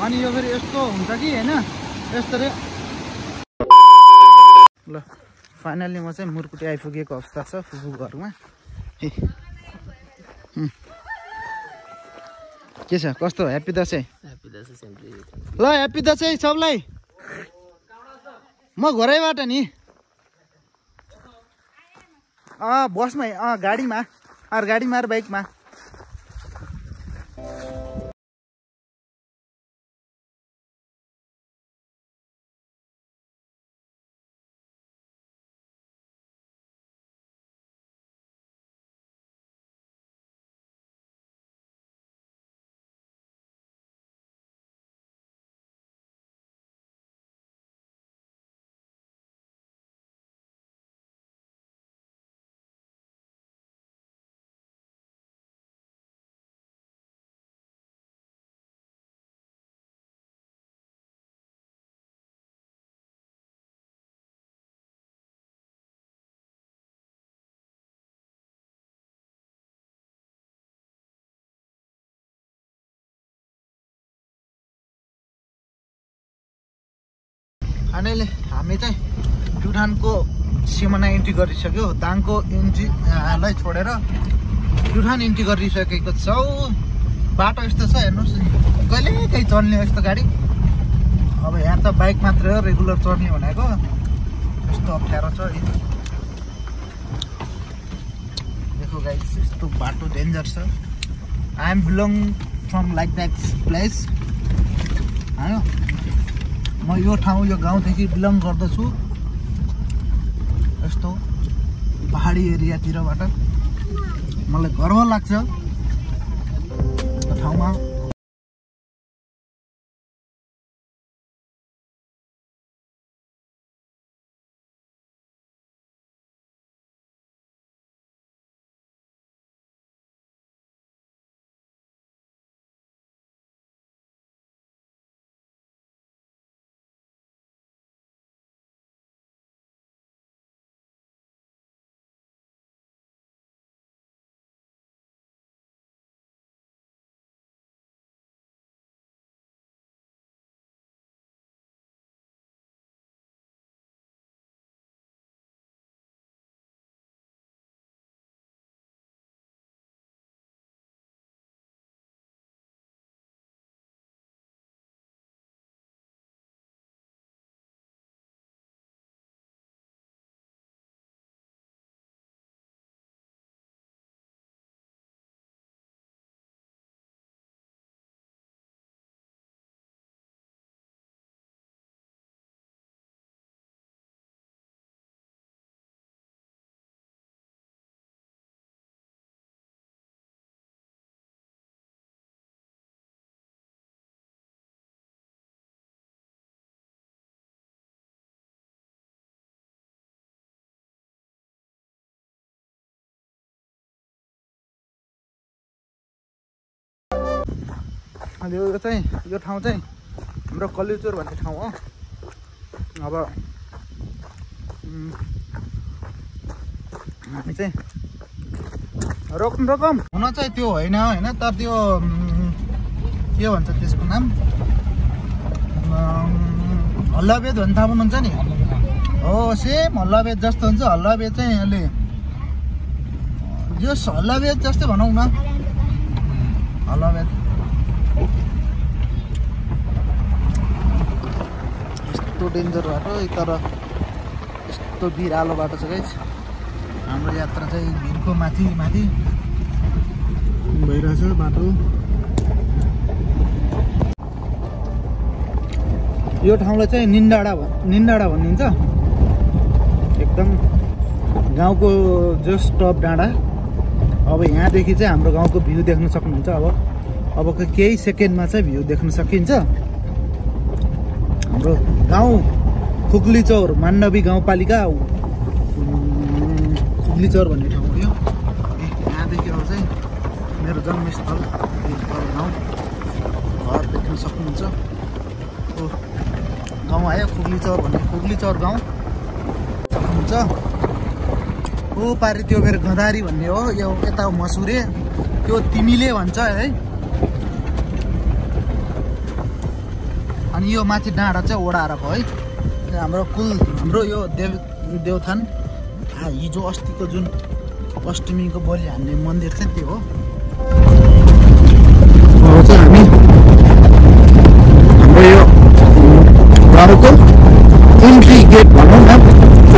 अनि यो फेरि यस्तो हुन्छ कि हैन यस्तो रे ल फाइनली म चाहिँ मुरकुटे आइपुगेको अवस्था छ फुफू घरमा के छ कस्तो ह्याप्पी दशैं ल ह्याप्पी दशैं सबलाई म घरैबाट नि बसमा गाडीमा गाडीमा र बाइकमा अनि हामी चाहिँ प्युठानको सिमाना इन्ट्री गरिसक्यो दाङको इन्ट्रीलाई छोडेर प्युठान इन्ट्री गरिसकेको छौँ बाटो यस्तो छ हेर्नुहोस् कहिले कहीँ चल्ने यस्तो गाडी अब यहाँ त बाइक मात्रै हो रेगुलर चढ्ने भनेको यस्तो अप्ठ्यारो छ देखो गाइस यस्तो बाटो डेन्जर छ I am belong from like that place हैन म यो ठाउँ यो गाउँदेखि बिलोङ गर्दछु यस्तो पहाडी एरियातिरबाट मलाई गर्व लाग्छ यो ठाउँमा अनि यो ठाउँ चाहिँ हाम्रो कल्युचोर भन्ने ठाउँ हो अब हामी चाहिँ रोकम हुन चाहिँ त्यो होइन हैन तर त्यो के भन्छ त्यसको नाम हल्लावेद भन्ने थाहा पाउनुहुन्छ नि हो सेम हल्लावेद जस्तो हुन्छ हल्लावेद चाहिँ अहिले जो हल्लावेद जस्तै भनौँ न हल्लावेद यस्तो डेन्जर बाटो तर यस्तो बिरालो बाटो छ गाइस हाम्रो यात्रा चाहिँ भिरको माथि भइरहेछ बाटो यो ठाउँलाई चाहिँ निन्डाडा भनिन्छ एकदम गाउँको जस्ट टप डाँडा अब यहाँदेखि चाहिँ हाम्रो गाउँको भ्यू देख्न सक्नुहुन्छ अब केही सेकेन्डमा चाहिँ भ्यू देख्न सकिन्छ हाम्रो गाउँ खुक्लीचौर मान्डवी गाउँपालिका खुक्लीचौर भन्ने ठाउँ हो यो यहाँदेखि अब चाहिँ मेरो जन्मस्थल गाउँ घर देख्न सक्नुहुन्छ गाउँ आयो खुक्लीचौर भन्ने खुक्लीचौर गाउँ सक्नुहुन्छ ओ पारि त्यो मेरो गदारी भन्ने हो यो यता मसुरे त्यो तिमीले भन्छ है अनि यो माथि डाँडा चाहिँ ओडारको है हाम्रो यो देवथान हिजो अस्तिको जुन अष्टमीको बलि हान्ने मन्दिर चाहिँ त्यो हो। अब चाहिँ हामी हाम्रो यो गाउँको इन्ट्री गेट भनौँ न,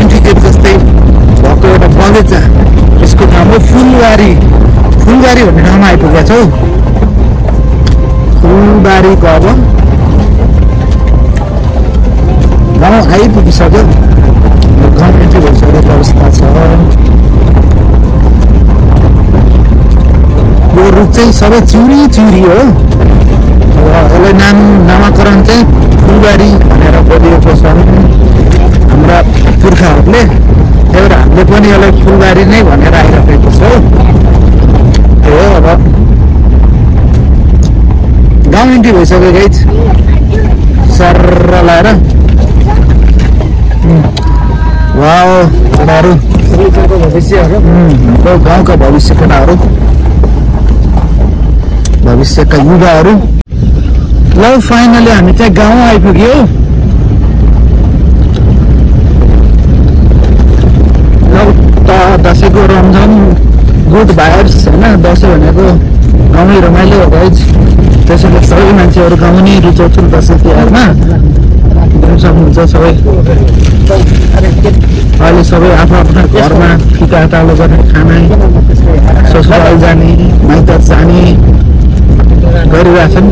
इन्ट्री गेट जस्तै भएको एउटा बगैँचा, यसको नाम हो फुलबारी भन्ने ठाउँमा आइपुगेका छौँ। फुलबारीको अब गाउँ आइपुगिसक्यो, गाउँ इन्ट्री भइसकेको अवस्था छ। यो रुख चाहिँ सबै चिउरी हो। अब यसलाई नामाकरण चाहिँ फुलबारी भनेर बोलिएको छ हाम्रा पुर्खाहरूले। त्यही भएर हामीले पनि यसलाई फुलबारी नै भनेर आइरहेको छ। त्यो हो अब गाउँ इन्ट्री भइसक्यो गाइज, सर्र लाएर। वाओ केटाहरू, हाम्रो गाउँका भविष्य केटाहरू, भविष्यका युवाहरू। ल फाइनली हामी चाहिँ गाउँ आइपुग्यो। दसैँको रमझम, गुड भाइब्स होइन। दसैँ भनेको गाउँमै रमाइलो हो गाइज, त्यसैले सबै मान्छेहरू गाउँ नै रुचाउँछन् दसैँ तिहारमा। सक्नुहुन्छ सबै अहिले सबै आफ्नो घरमा टिका टालो गर्ने, खाना, ससुराल जाने, माइत जाने गरिरहेछन्।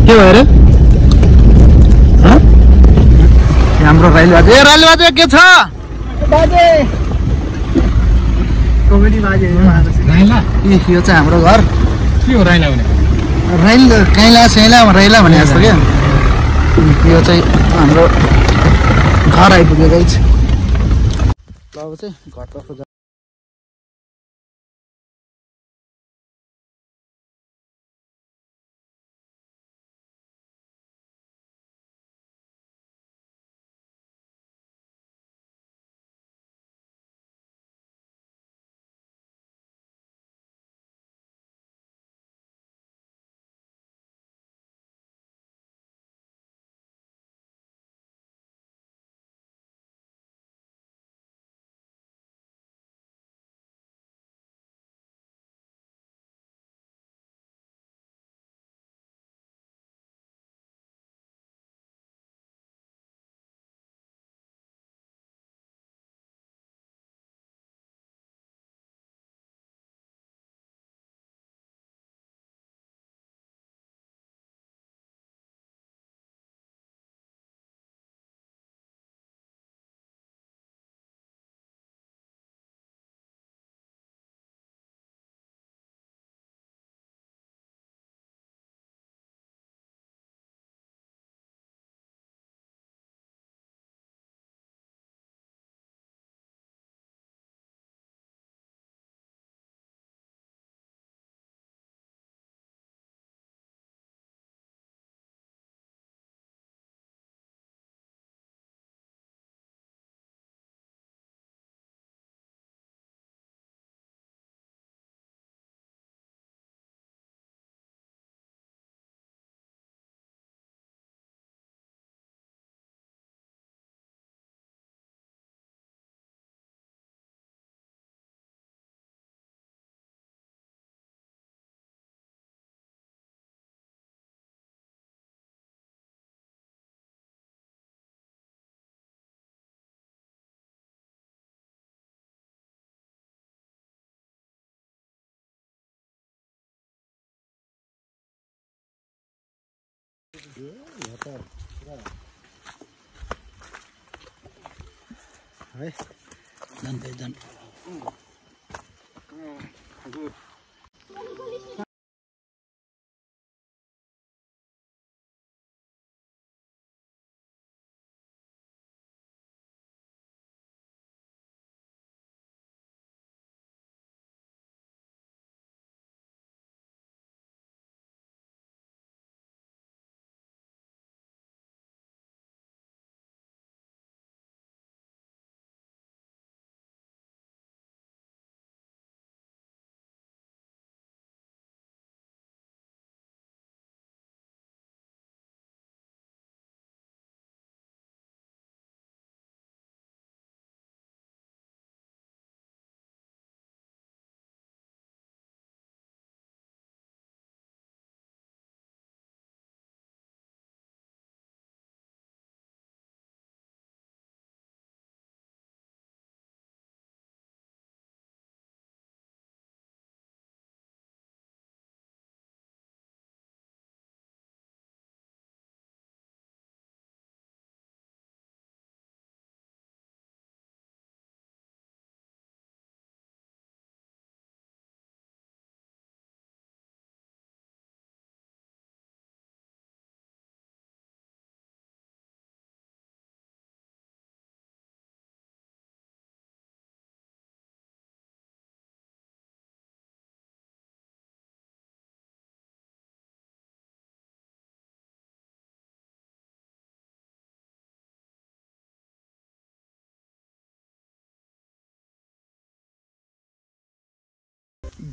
के भएर हाम्रो राइल बाजे के छ यो चाहिँ हाम्रो घर। के हो राइला भने? राइल काइला सैला राइला भने जस्तो क्या। यो चाहिँ हाम्रो घर आइपुग्यो गाइज। अब चाहिँ घरतर्फ है जान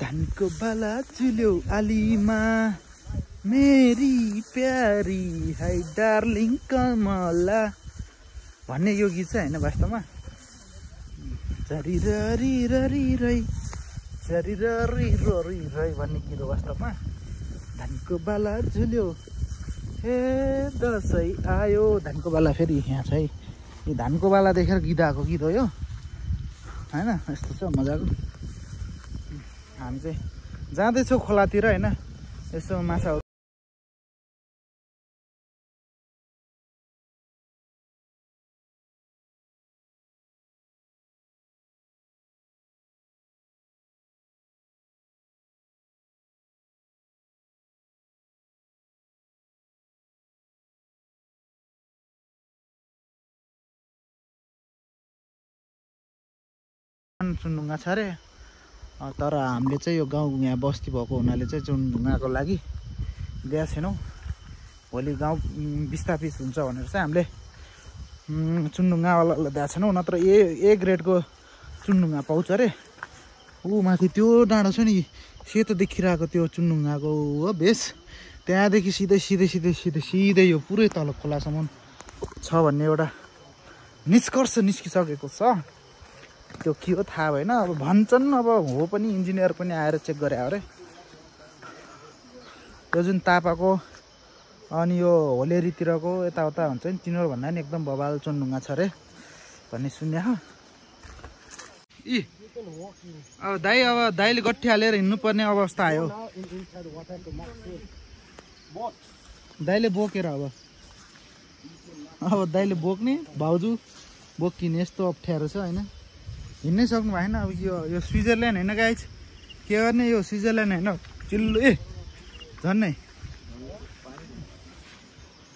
धानको बाला चुल्यो आलीमा मेरी प्यारी है डार्लिङ कमला भन्ने यो गीत चाहिँ होइन वास्तवमा चरी ररी ररी रै चरी ररी ररी रै भन्ने गीत हो वास्तवमा धानको बाला झुल्यो हे दसैँ आयो धानको बाला फेरि यहाँ छ है यो धानको बाला देखेर गीत आएको गीत हो यो होइन यस्तो छ मजाको हामी चाहिँ जाँदैछौँ खोलातिर होइन यसो माछा चुनढुङ्गा छ अरे तर हामीले चाहिँ यो गाउँ यहाँ बस्ती भएको हुनाले चाहिँ चुनढुङ्गाको लागि गएको छैनौँ भोलि गाउँ विस्थापित हुन्छ भनेर चाहिँ हामीले चुनढुङ्गावालालाई दिएको छैनौँ नत्र ए ग्रेडको चुनढुङ्गा पाउँछ अरे ऊ माथि त्यो डाँडो छ नि सेतो देखिरहेको त्यो चुनढुङ्गाको हो बेस त्यहाँदेखि सिधै सिधै सिधै सिधै सिधै यो पुरै तल खोलासम्म छ भन्ने एउटा निष्कर्ष निस्किसकेको छ त्यो के हो थाहा भएन अब भन्छन् अब हो पनि इन्जिनियर पनि आएर चेक गरे अरे यो जुन तापाको अनि यो होलेरीतिरको यताउता हुन्छ नि तिनीहरू भन्दा नि एकदम बबाल चुनढुङ्गा छ अरे भन्ने सुन्ने हो इ अब दाइले गट्ठी हालेर हिँड्नुपर्ने अवस्था आयो दाइले बोकेर अब दाइले बोक्ने भाउजू बोकिने यस्तो अप्ठ्यारो छ होइन हिँड्नै सक्नु भएन अब यो स्विजरल्यान्ड होइन गाइज के गर्ने यो स्विजरल्यान्ड होइन चिल्लो ए झन्नै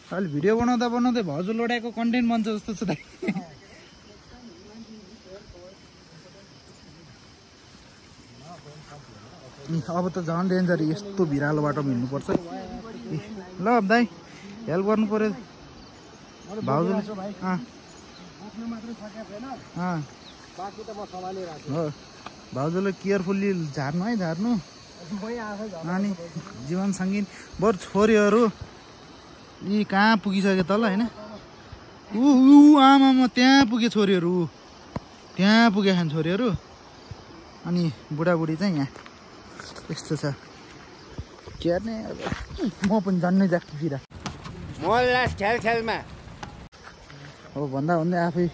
अहिले भिडियो बनाउँदै भाउजू लोडाएको कन्टेन्ट बन्छ जस्तो छ दाइ अब त झन् डेन्जर यस्तो भिरालो बाटोमा हिँड्नुपर्छ ल अब दाइ हेल्प गर्नु पर्यो भाउजूले हो भाउजूले केयरफुल्ली झार्नु है झार्नु अनि जीवन सङ्गीन बरु छोरीहरू यी कहाँ पुगिसक्यो तल होइन आमामा त्यहाँ पुगे छोरीहरू त्यहाँ पुगे खान् छोरीहरू अनि बुढाबुढी चाहिँ यहाँ यस्तो छ के गर्ने अब म पनि जन्नै जाक्तिर खेलमा अब भन्दा भन्दै आफै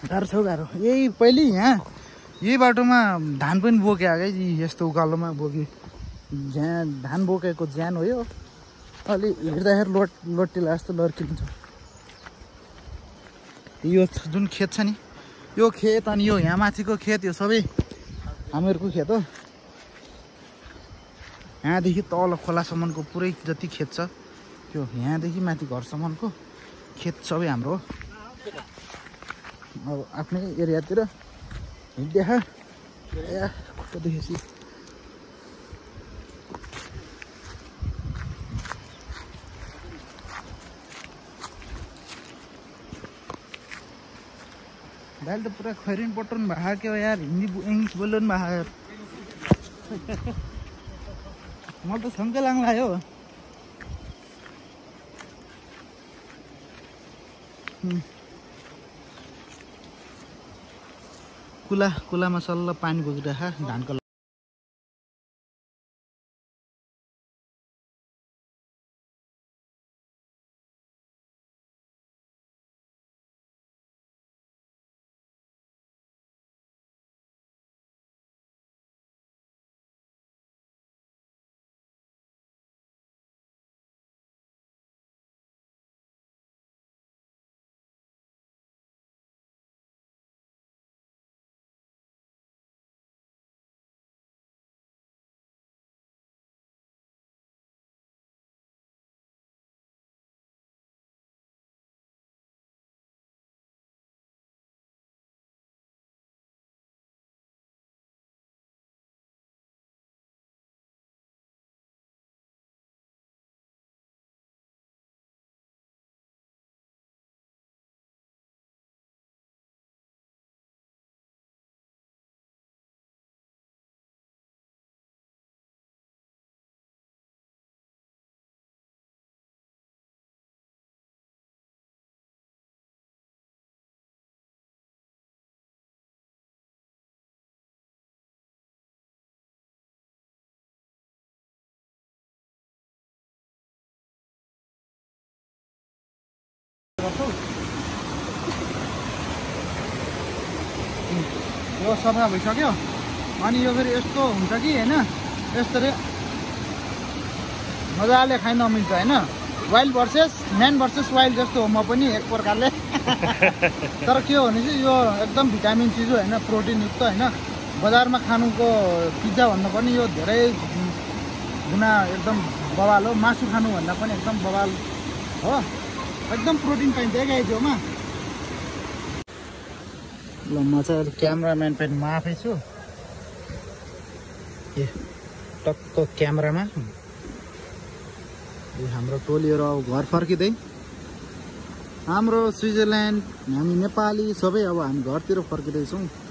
गाह्रो छ गाह्रो यही पहिले यहाँ यही बाटोमा धान पनि बोके आएकै यस्तो उकालोमा बोके यहाँ धान बोकेको ज्यान हो यो अलि हिँड्दाखेरि लोटिला जस्तो लड्किन्छ यो जुन खेत छ नि यो खेत अनि यो यहाँ माथिको खेत यो सबै हामीहरूको खेत हो यहाँदेखि तल खोलासम्मको पुरै जति खेत छ त्यो यहाँदेखि माथि घरसम्मको खेत सबै हाम्रो हो अब आफ्नै एरियातिर हिँड्दै खुट्टा देखेपछि दाइले त पुरा खैरिन पटाउनु भएको क्या यार हिन्दी इङ्ग्लिस बोल्नु भएको यार मलाई त शङ्कै लाग्यो कुलामा सल्ल पानी बोकिरहेको धानको यो सफा भइसक्यो अनि यो फेरि यस्तो हुन्छ कि होइन यस्तरी मजाले खाइ नमिल्छ होइन wild versus man versus wild जस्तो हो म पनि एक प्रकारले तर के हो भने चाहिँ यो एकदम भिटामिन चिज हो होइन प्रोटिनयुक्त होइन बजारमा खानुको पिज्जा भन्दा पनि यो धेरै गुना एकदम बवाल हो मासु खानुभन्दा पनि एकदम बवाल हो एकदम प्रोटिन पाइन्छ गाइजमा ल म चाहिँ अहिले क्यामराम्यान पनि म आफै छु ए टक्क क्यामरामा हाम्रो टोलीहरू अब घर फर्किँदै हाम्रो स्विजरल्यान्ड हामी नेपाली सबै अब हामी घरतिर फर्किँदैछौँ छ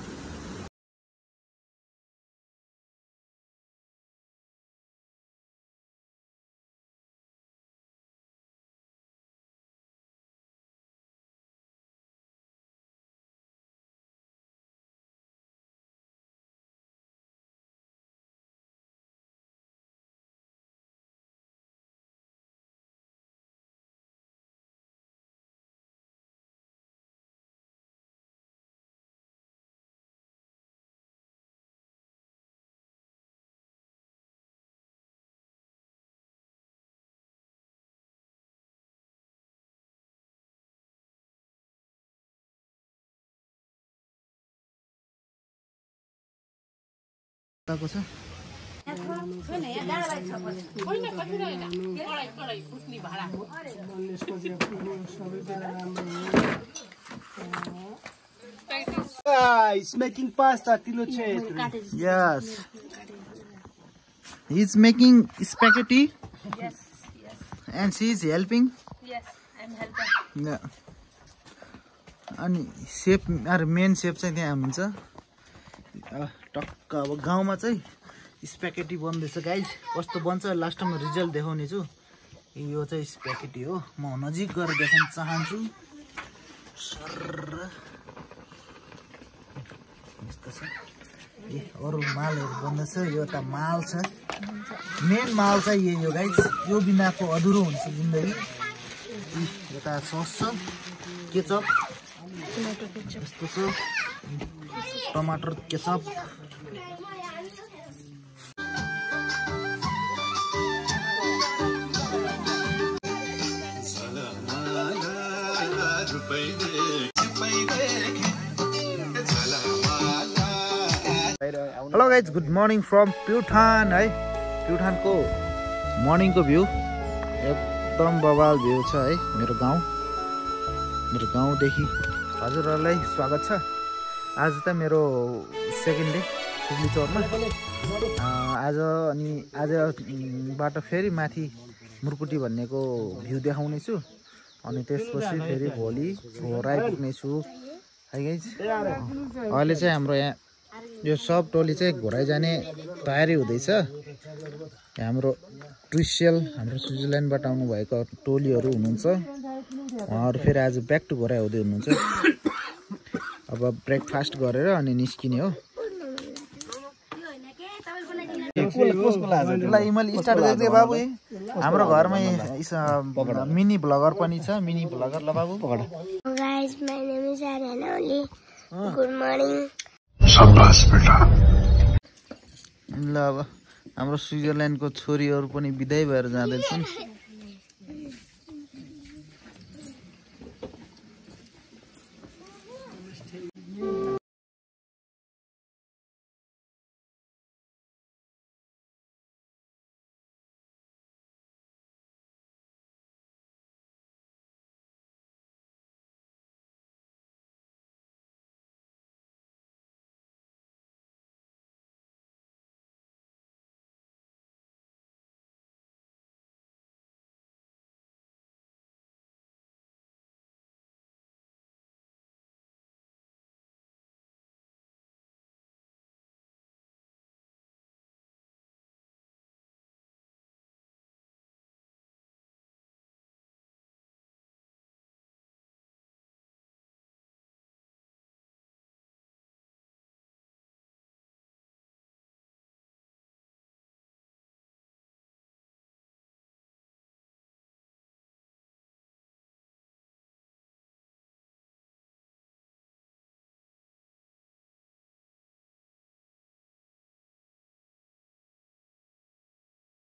He's making pasta, Tinoceto. Yes. He's making spaghetti. Yes. And she is helping. Yes, I'm helping. Yeah. अनि सेफ अरे मेन सेफ चाहिँ त्यहाँ हुन्छ टक्क अब गाउँमा चाहिँ स्प्याकेटी बन्दैछ गाइज कस्तो बन्छ लास्ट टाइममा रिजल्ट देखाउने छु यो चाहिँ स्प्याकेटी हो म नजिक गएर देखाउन चाहन्छु यस्तो छ ए अरू मालहरू बन्दैछ यो त माल छ मेन माल चाहिँ यही हो गाइज यो बिनाको अधुरो हुन्छ जिन्दगी यता सस छ केचप यस्तो छ टमाटर ketchup hello guys good morning from Pyuthan है प्युठानको मर्निङको भ्यू एकदम बवाल भ्यू छ है मेरो गाउँदेखि हजुरहरूलाई स्वागत छ आज त मेरो सेकेन्ड डे हुगली चौरमा आजबाट फेरि माथि मुर्कुटी भन्नेको भ्यू देखाउने छु अनि त्यसपछि फेरि भोलि घर आइपुग्नेछु है गाइज अहिले चाहिँ हाम्रो यहाँ यो सब टोली चाहिँ घोराइ जाने तयारी हुँदैछ हाम्रो ट्रिसियल हाम्रो स्विजरल्यान्डबाट आउनुभएको टोलीहरू हुनुहुन्छ उहाँहरू फेरि आज ब्याक टु घोराइ हुँदै हुनुहुन्छ अब ब्रेकफास्ट गरेर अनि निस्किने हो बाबु हाम्रो घरमा मिनी भ्लगर पनि छ मिनी भ्लगर ल बाबु ल अब हाम्रो स्विजरल्यान्डको छोरीहरू पनि बिदाई भएर जाँदैछन्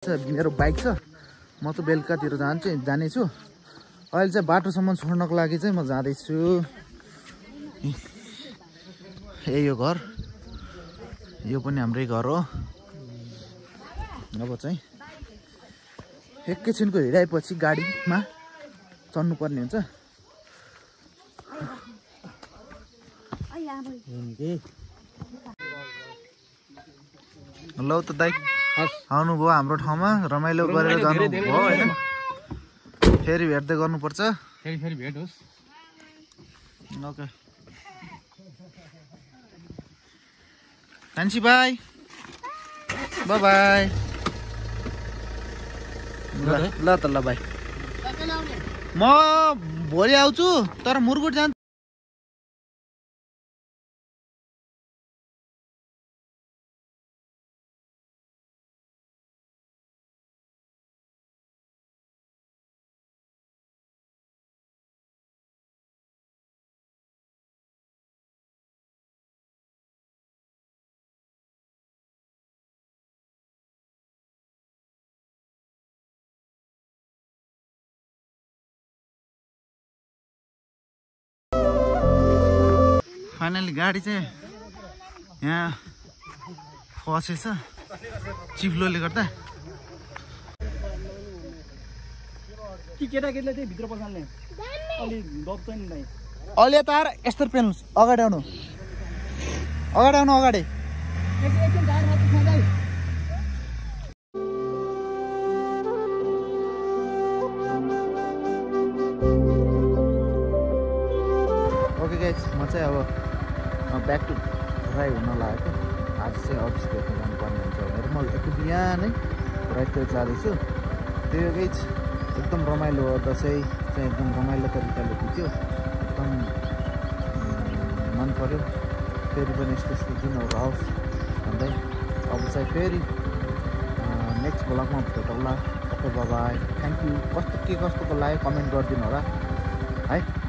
मेरो बाइक छ म चाहिँ बेलुकातिर जानेछु अहिले चाहिँ बाटोसम्म छोड्नको लागि चाहिँ म जाँदैछु यो घर यो पनि हाम्रै घर हो अब चाहिँ एकैछिनको हिँडाएपछि गाडीमा चढ्नु पर्ने हुन्छ ल त दाइ आउनुभयो हाम्रो ठाउँमा रमाइलो गरेर जानुभयो होइन फेरि भेट्दै गर्नुपर्छ फेरि भेट होस् ओके कान्छी बाई बाई ल त ल भाइ म भोलि आउँछु तर मुरगुट जान्छु फाइनली गाडी चाहिँ यहाँ फसेछ चिप्लोले गर्दा केटाकेटीलाई चाहिँ भित्र पसाल्ने अलि दब चाहिँ नि अहिले तार यस्तो पेल्नुहोस् अगाडि आउनु अगाडि ओके गाइस म चाहिँ अब ब्याक टु राइड हुन लागेको आज चाहिँ अफिस भेट्न जानुपर्ने हुन्छ भनेर म एकचोटि बिहानै राइडतिर जाँदैछु त्यो गाइस एकदम रमाइलो हो दसैँ चाहिँ एकदम रमाइलो तरिकाले बित्यो एकदम मन पर्यो फेरि पनि यस्तो दिनहरू आओस् भन्दै अब चाहिँ फेरि नेक्स्ट ब्लगमा भेटौँला ओके बाई थ्याङ्क यू कस्तो के कस्तोको लाग्यो कमेन्ट गरिदिनु होला है